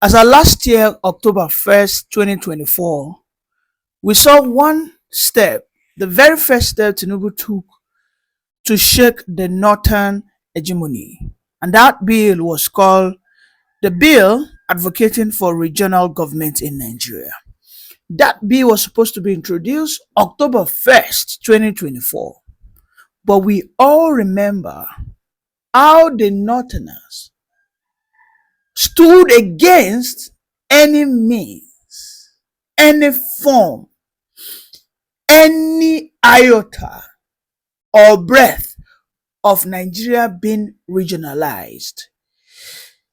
As of last year, October 1st, 2024, we saw one step, the very first step Tinubu took to shake the northern hegemony. And that bill was called the Bill Advocating for Regional Government in Nigeria. That bill was supposed to be introduced October 1st, 2024. But we all remember how the Northerners stood against any means, any form, any iota or breath of Nigeria being regionalized.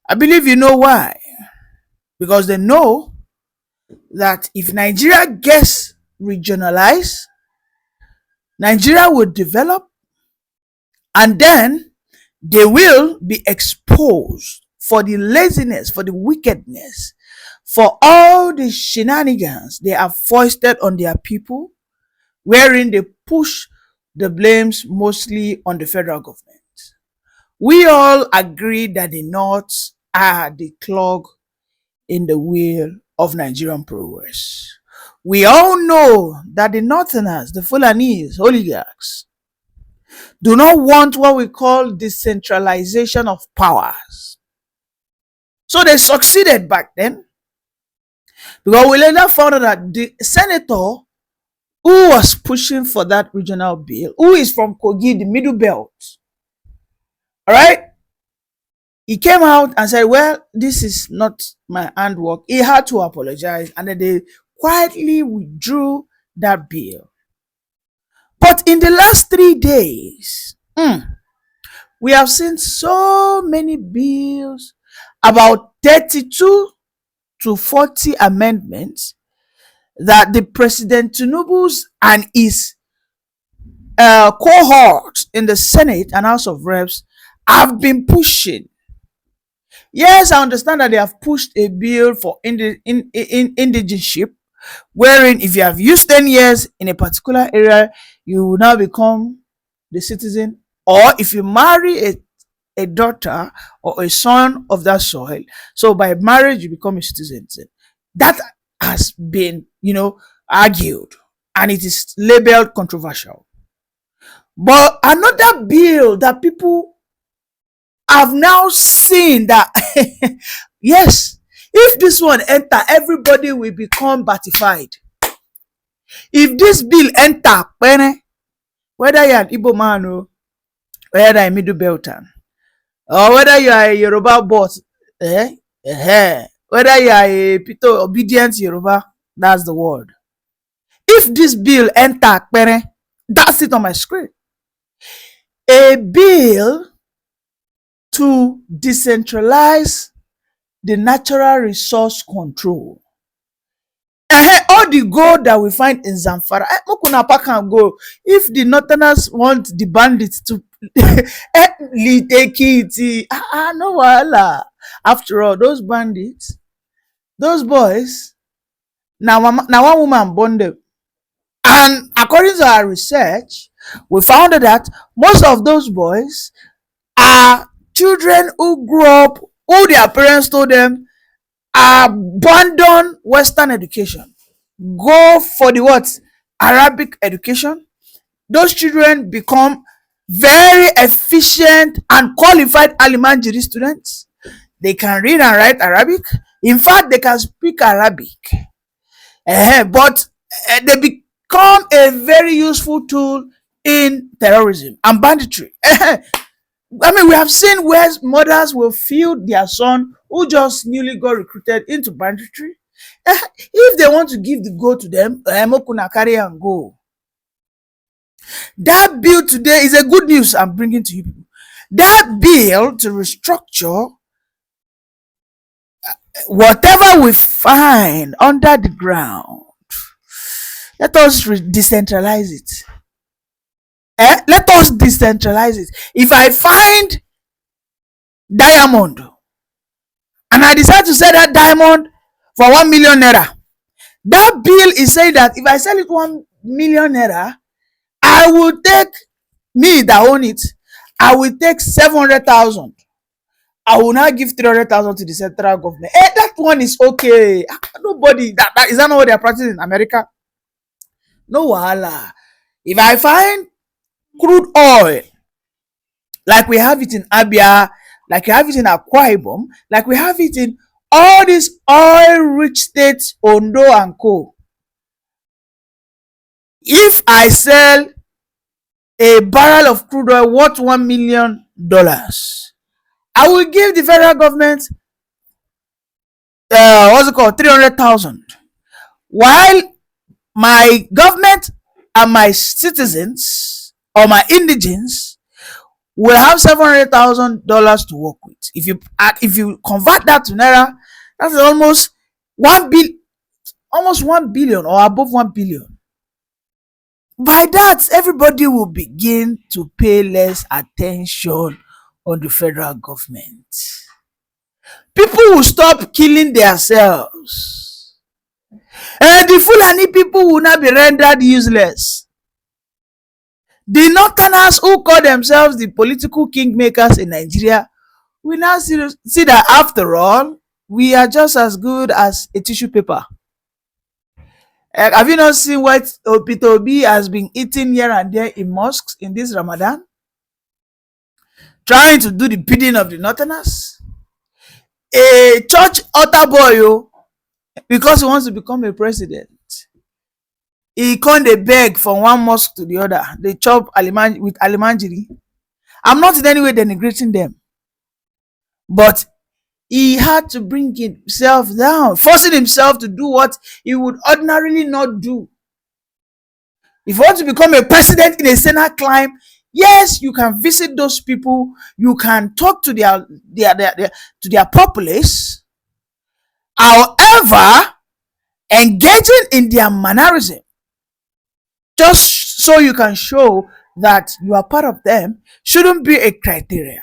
I believe you know why. Because they know that if Nigeria gets regionalized, Nigeria will develop, and then they will be exposed for the laziness, for the wickedness, for all the shenanigans they have foisted on their people, wherein they push the blames mostly on the federal government. We all agree that the North are the clog in the wheel of Nigerian progress. We all know that the Northerners, the Fulani, oligarchs, do not want what we call decentralization of powers. So they succeeded back then, because we later found out that the senator who was pushing for that regional bill, who is from Kogi, the Middle Belt, all right, he came out and said, well, this is not my handwork. He had to apologize, and then they quietly withdrew that bill. But in the last 3 days, we have seen so many bills, about 32 to 40 amendments that the President Tinubu's and his cohorts in the Senate and House of Reps have been pushing. Yes, I understand that they have pushed a bill for indigenship, wherein if you have used 10 years in a particular area, you will now become the citizen, or if you marry a daughter or a son of that soil, so by marriage you become a citizen. That has been, argued, and it is labeled controversial. But another bill that people have now seen that yes, if this one enter, everybody will become batified. If this bill enter, whether you're an Igbo man or whether you're a Middle Beltan, or whether you are a Yoruba boss, whether you are a Pito obedient Yoruba, that's the word. If this bill enter, that's it on my screen. A bill to decentralize the natural resource control. All the gold that we find in Zamfara, can go. If the Northerners want the bandits to take it, no wala. After all, those bandits, those boys, now one woman born them. And according to our research, we found that most of those boys are children who grew up, who their parents told them, abandon Western education, go for the what? Arabic education. Those children become very efficient and qualified Alimanjiri students. They can read and write Arabic. In fact, they can speak Arabic. But they become a very useful tool in terrorism and banditry. I mean, we have seen where mothers will field their son who just newly got recruited into banditry. If they want to give the go to them, carry and go. That bill today is a good news I'm bringing to you people. That bill to restructure whatever we find under the ground, let us decentralize it. Let us decentralize it. If I find diamond and I decide to sell that diamond for 1 million naira, that bill is saying that if I sell it 1 million naira, I will take, me that own it, I will take 700,000. I will now give 300,000 to the central government. That one is okay. Nobody, is that not what they are practicing in America? No wahala. If I find crude oil, like we have it in Abia, like we have it in Akwa Ibom, like we have it in all these oil-rich states, Ondo and Co. If I sell a barrel of crude oil worth $1 million, I will give the federal government what's it called, 300,000, while my government and my citizens or my indigents will have $700,000 to work with. If you convert that to naira, that's almost 1 billion or above 1 billion. By that, everybody will begin to pay less attention on the federal government. People will stop killing themselves, and the Fulani people will not be rendered useless. The Northerners, who call themselves the political kingmakers in Nigeria, will now see that after all, we are just as good as a tissue paper. Have you not seen what Peter Obi has been eating here and there in mosques in this Ramadan? Trying to do the bidding of the Northerners. A church altar boy, because he wants to become a president, he can't beg from one mosque to the other. They chop with alimanjiri. I'm not in any way denigrating them, but he had to bring himself down, forcing himself to do what he would ordinarily not do. If you want to become a president in a Senate climb, yes, you can visit those people, you can talk to their populace. However, engaging in their mannerism, just so you can show that you are part of them, shouldn't be a criteria.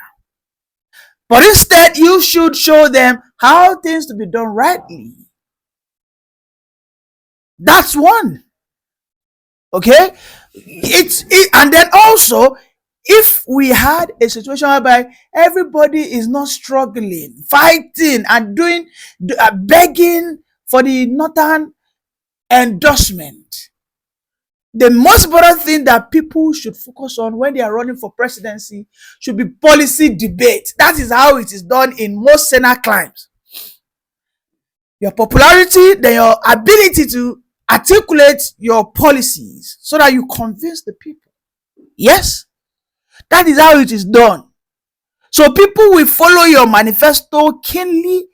But instead, you should show them how things to be done rightly. That's one. Okay? And then also, if we had a situation whereby everybody is not struggling, fighting, and begging for the northern endorsement, the most important thing that people should focus on when they are running for presidency should be policy debate. That is how it is done in most Senate climbs. Your popularity, then your ability to articulate your policies so that you convince the people. Yes, that is how it is done. So people will follow your manifesto keenly.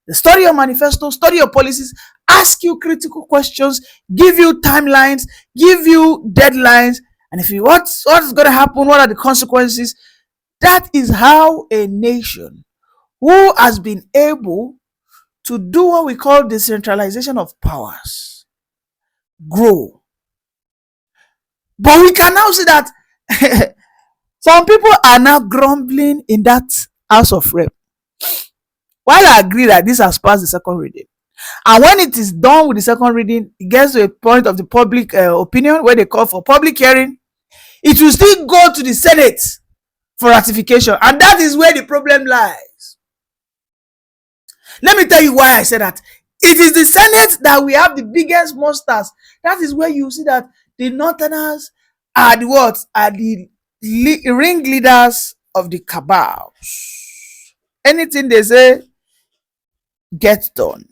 They study your manifesto, study your policies, ask you critical questions, give you timelines, give you deadlines, and if you what's going to happen, what are the consequences? That is how a nation who has been able to do what we call decentralization of powers grow. But we can now see that some people are now grumbling in that House of Rep. While I agree that this has passed the second reading, and when it is done with the second reading, it gets to a point of the public opinion where they call for public hearing, it will still go to the Senate for ratification, and that is where the problem lies. Let me tell you why I said that. It is the Senate that we have the biggest monsters. That is where you see that the Northerners are the ringleaders of the cabals. Anything they say gets done.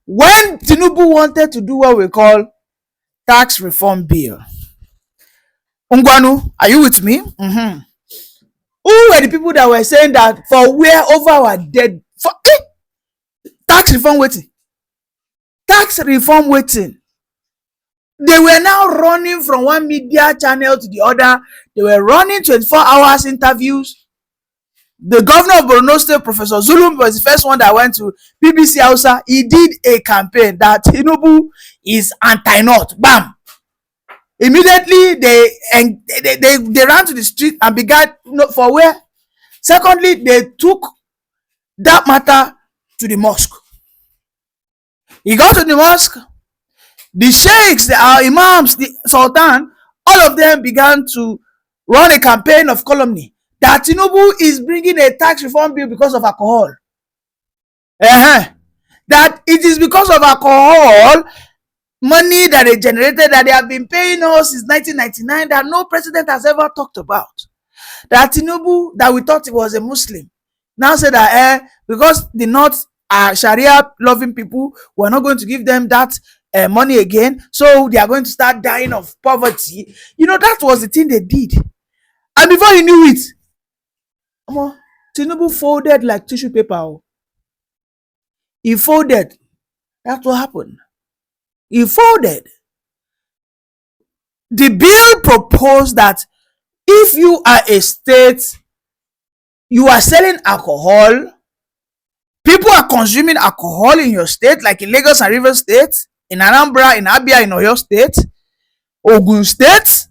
When Tinubu wanted to do what we call tax reform bill, Ungwanu, are you with me? Mm-hmm. Who were the people that were saying that for where over our dead for tax reform waiting? Tax reform waiting. They were now running from one media channel to the other. They were running 24 hours interviews. The governor of Borno State, Professor Zulum, was the first one that went to BBC Hausa. He did a campaign that Tinubu is anti-North. Bam! Immediately, they ran to the street and began, for where? Secondly, they took that matter to the mosque. He got to the mosque. The sheikhs, the imams, the sultan, all of them began to run a campaign of calumny that Tinubu is bringing a tax reform bill because of alcohol. That it is because of alcohol money that they generated that they have been paying us since 1999 that no president has ever talked about. That Tinubu, that we thought he was a Muslim, now said that because the North are Sharia loving people, we're not going to give them that money again, so they are going to start dying of poverty. That was the thing they did. And before you knew it, Tinubu folded like tissue paper. He folded. That's what happened. He folded. The bill proposed that if you are a state, you are selling alcohol, people are consuming alcohol in your state, like in Lagos and Rivers State, in Anambra, in Abia, in Oyo State, Ogun State,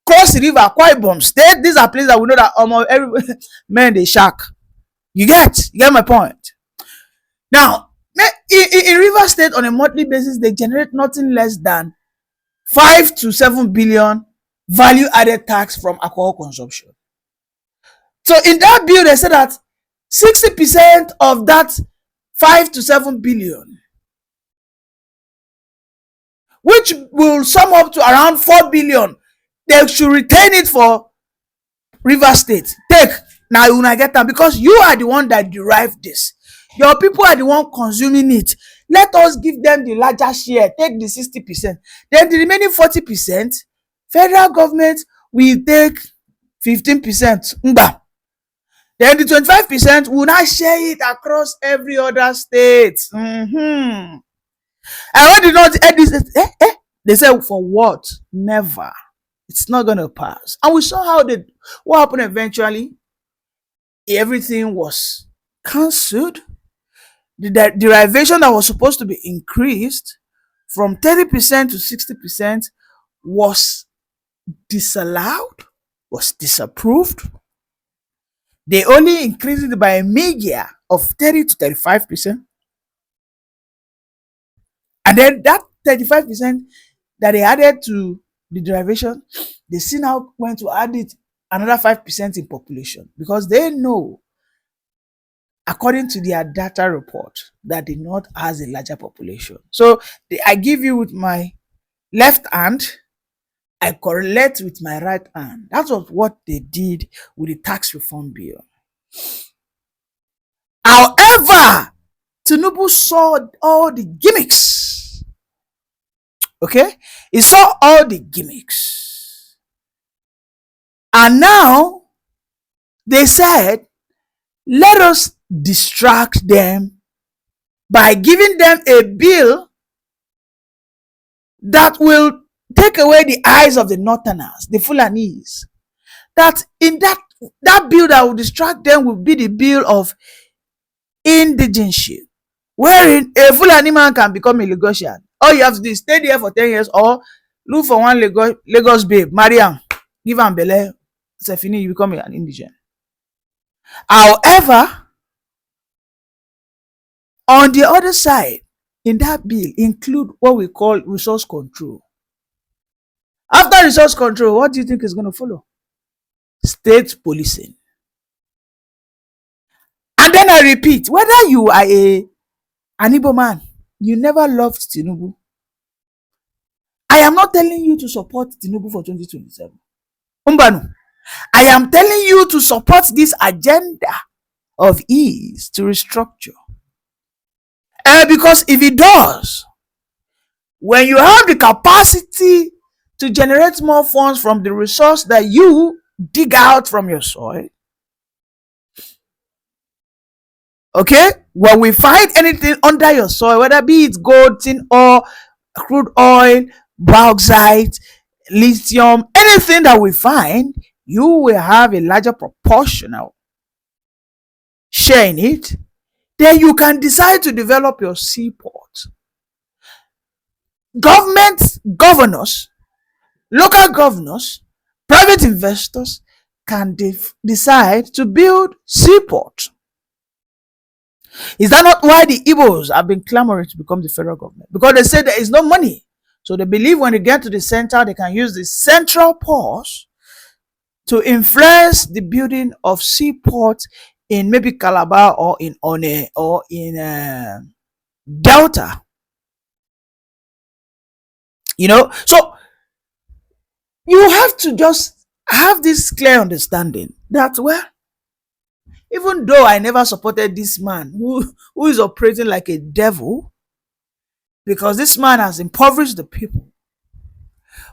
Cross River, Akwa Ibom State. These are places that we know that almost every man they shark. You get my point. Now, in Rivers State, on a monthly basis, they generate nothing less than 5 to 7 billion value added tax from alcohol consumption. So in that bill, they said that 60% of that 5 to 7 billion, which will sum up to around 4 billion, they should retain it for Rivers State. Take now, you will get them because you are the one that derived this. Your people are the one consuming it. Let us give them the larger share. Take the 60%. Then the remaining 40%, federal government will take 15%. Then the 25% will not share it across every other state. And when they not this, they say for what? Never. It's not gonna pass. And we saw what happened eventually. Everything was cancelled. The derivation that was supposed to be increased from 30% to 60% was disallowed, was disapproved. They only increased it by a meager of 30 to 35%. And then that 35% that they added to the derivation, they still now went to add it another 5% in population because they know, according to their data report, that the North has a larger population. So I give you with my left hand, I correlate with my right hand. That was what they did with the tax reform bill. However, Tinubu saw all the gimmicks. Okay? He saw all the gimmicks. And now they said, let us distract them by giving them a bill that will take away the eyes of the Northerners, the Fulanis. That in that bill that will distract them will be the bill of indigenship, wherein a Fulani man can become a Lagosian. All you have to do is stay there for 10 years or look for one Lagos babe, marry am, give am belle, Sefini, you become an indigent. However, on the other side, in that bill, include what we call resource control. After resource control, what do you think is going to follow? State policing. And then I repeat, whether you are an Igbo man, you never loved Tinubu, I am not telling you to support Tinubu for 2027. Umbanu, I am telling you to support this agenda of ease to restructure. Because if it does, when you have the capacity to generate more funds from the resource that you dig out from your soil, okay, when we find anything under your soil, whether be it gold, tin ore, crude oil, bauxite, lithium, anything that we find, you will have a larger proportional share in it. Then you can decide to develop your seaport. Government, governors, local governors, private investors can decide to build seaport. Is that not why the Igbos have been clamoring to become the federal government? Because they say there is no money. So they believe when they get to the center, they can use the central pause to influence the building of seaport in maybe Calabar or in One or in Delta. So you have to just have this clear understanding that, well, even though I never supported this man who is operating like a devil, because this man has impoverished the people,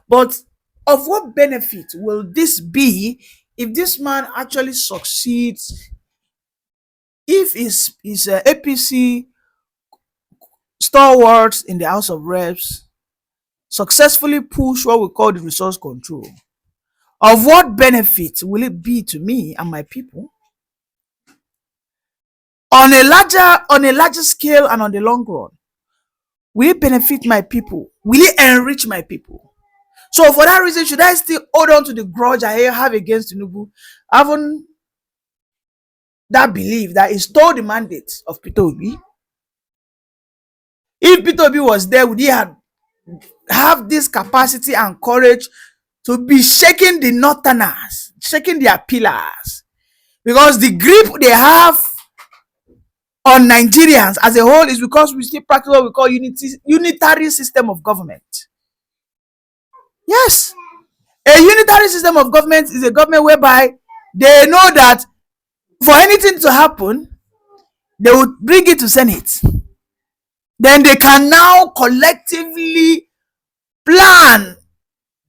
but of what benefit will this be if this man actually succeeds, if his APC stalwarts in the House of Reps successfully push what we call the resource control? Of what benefit will it be to me and my people? On a larger scale and on the long run, will it benefit my people? Will it enrich my people? So for that reason, should I still hold on to the grudge I have against Tinubu, having that belief that he stole the mandate of Peter Obi? If Peter Obi was there, would he have this capacity and courage to be shaking the northerners, shaking their pillars? Because the grip they have on Nigerians as a whole is because we still practice what we call unitary system of government. Yes, a unitary system of government is a government whereby they know that for anything to happen, they would bring it to Senate. Then they can now collectively plan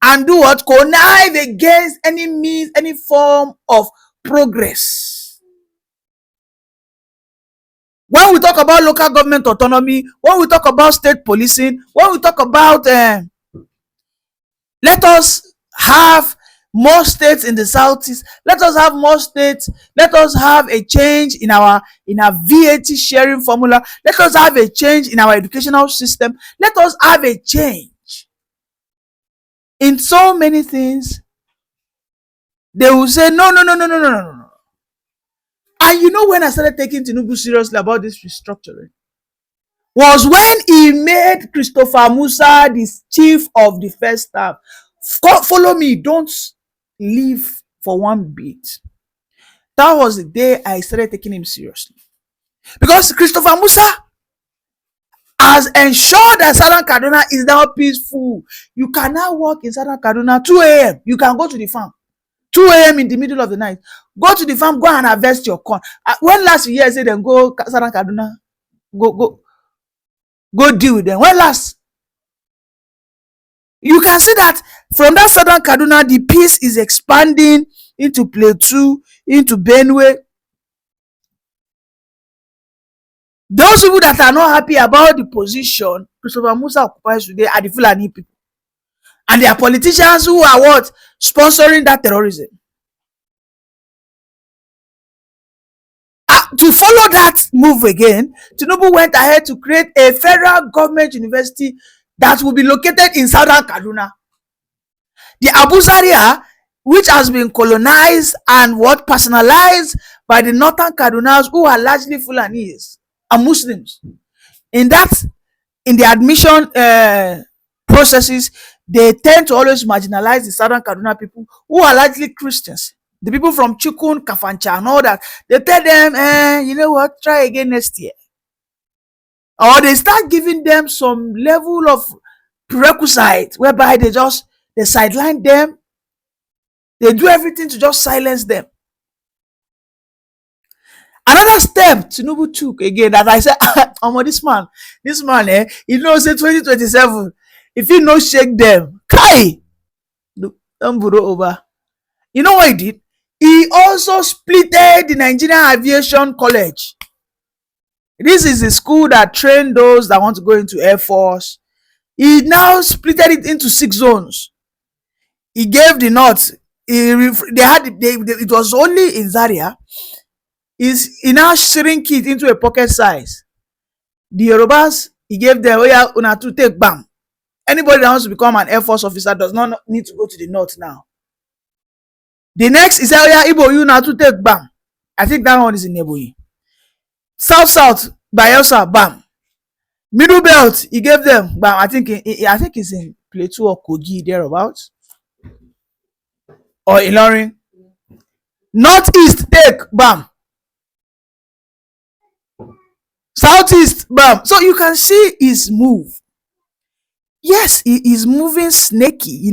and do what? Connive against any means, any form of progress. When we talk about local government autonomy, when we talk about state policing, when we talk about let us have more states in the southeast, let us have more states, let us have a change in our VAT sharing formula, let us have a change in our educational system, let us have a change in so many things. They will say no. And when I started taking Tinubu seriously about this restructuring was when he made Christopher Musa the chief of the first staff. Follow me, don't leave for one bit. That was the day I started taking him seriously, because Christopher Musa has ensured that Southern Kaduna is now peaceful. You can now walk in Southern Kaduna 2 a.m. You can go to the farm 2 a.m. in the middle of the night. Go to the farm, go and harvest your corn. When last year I said then go Southern Kaduna, go deal with them. When last? You can see that from that Southern Kaduna, the peace is expanding into Plateau, into Benue. Those people that are not happy about the position Christopher Musa occupies today are the Fulani people. And they are politicians who are what? Sponsoring that terrorism. To follow that move again, Tinubu went ahead to create a federal government university that will be located in Southern Kaduna. The Abu Zaria, which has been colonized and personalized by the northern Kadunas, who are largely Fulanis and Muslims. In the admission processes, they tend to always marginalize the Southern Kaduna people, who are largely Christians. The people from Chukun, Kafancha and all that, they tell them, you know what, try again next year. Or they start giving them some level of prerequisite whereby they sideline them. They do everything to just silence them. Another step Tinubu took again, that I said, this man, he knows say 2027, if he no shake them, Kai, don't borrow over. You know what he did? He also splitted the Nigerian Aviation College. This is the school that trained those that want to go into Air Force. He now splitted it into 6 zones. He gave the north. It was only in Zaria. He now shrink it into a pocket size. The Yorubas, he gave them, una to take bam. Anybody that wants to become an Air Force officer does not need to go to the north now. The next is Igbo, you now to take bam. I think that one is in Ebonyi. South, Bayelsa, bam. Middle belt, he gave them bam. I think it's in Plateau or Kogi, thereabouts, or Ilorin. Northeast, take, bam. Southeast, bam. So you can see his move. Yes, he is moving snaky,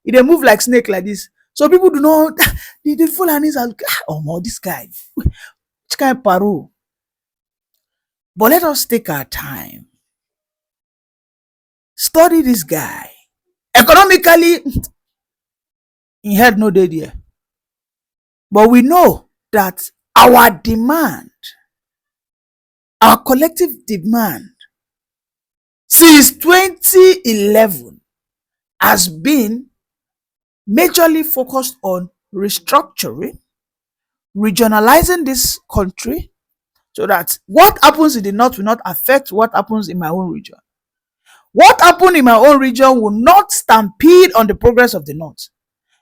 He dey move like snake like this. So people do not the Fulanis are oh no, this guy. Which kind of paro? But let us take our time. Study this guy. Economically, he had no day there. But we know that our demand, our collective demand since 2011 has been majorly focused on restructuring, regionalizing this country so that what happens in the north will not affect what happens in my own region. What happened in my own region will not stampede on the progress of the north.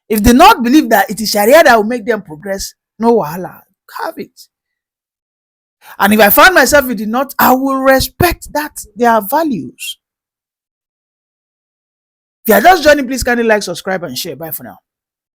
If the north believe that it is Sharia that will make them progress, no wahala, have it. And if I find myself in the north, I will respect that their values. If you are just joining, please kindly like, subscribe, and share. Bye for now.